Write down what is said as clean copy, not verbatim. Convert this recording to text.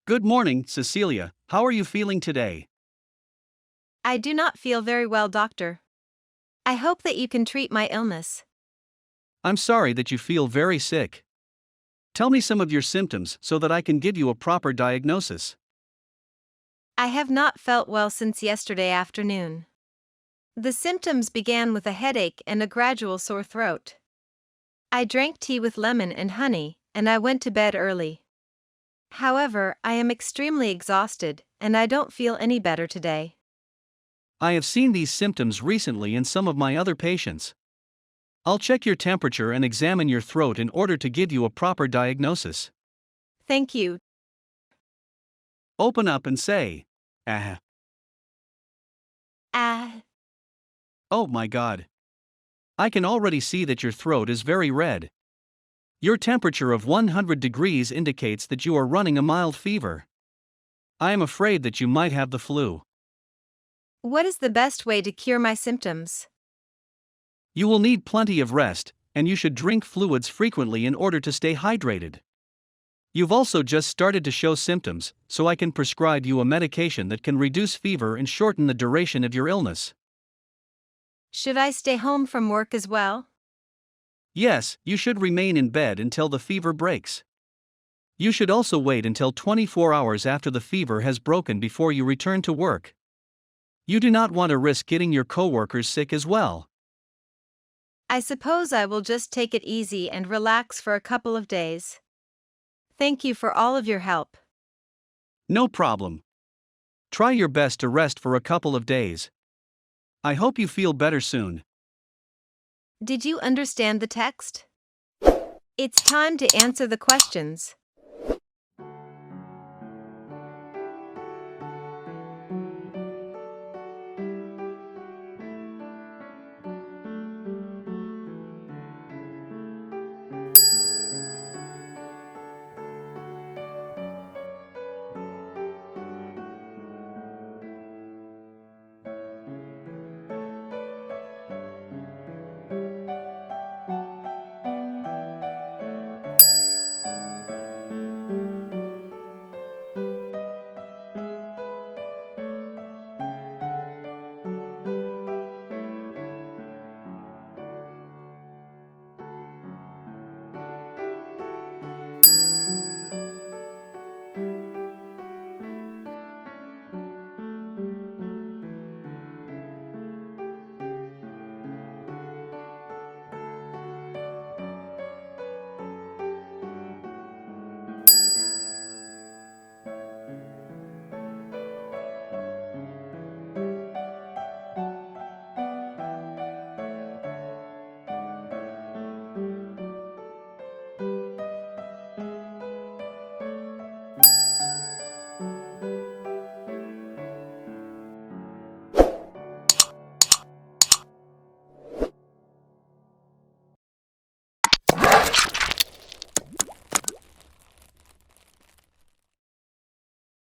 Good morning, Cecilia. How are you feeling today? I do not feel very well, doctor. I hope that you can treat my illness. I'm sorry that you feel very sick. Tell me some of your symptoms so that I can give you a proper diagnosis. I have not felt well since yesterday afternoon. The symptoms began with a headache and a gradual sore throat. I drank tea with lemon and honey, and I went to bed early. However, I am extremely exhausted, and I don't feel any better today. I have seen these symptoms recently in some of my other patients. I'll check your temperature and examine your throat in order to give you a proper diagnosis. Thank you. Open up and say, ah. Ah. Oh my God. I can already see that your throat is very red. Your temperature of 100 degrees indicates that you are running a mild fever. I am afraid that you might have the flu. What is the best way to cure my symptoms? You will need plenty of rest, and you should drink fluids frequently in order to stay hydrated. You've also just started to show symptoms, so I can prescribe you a medication that can reduce fever and shorten the duration of your illness. Should I stay home from work as well? Yes, you should remain in bed until the fever breaks. You should also wait until 24 hours after the fever has broken before you return to work. You do not want to risk getting your coworkers sick as well. I suppose I will just take it easy and relax for a couple of days. Thank you for all of your help. No problem. Try your best to rest for a couple of days. I hope you feel better soon. Did you understand the text? It's time to answer the questions.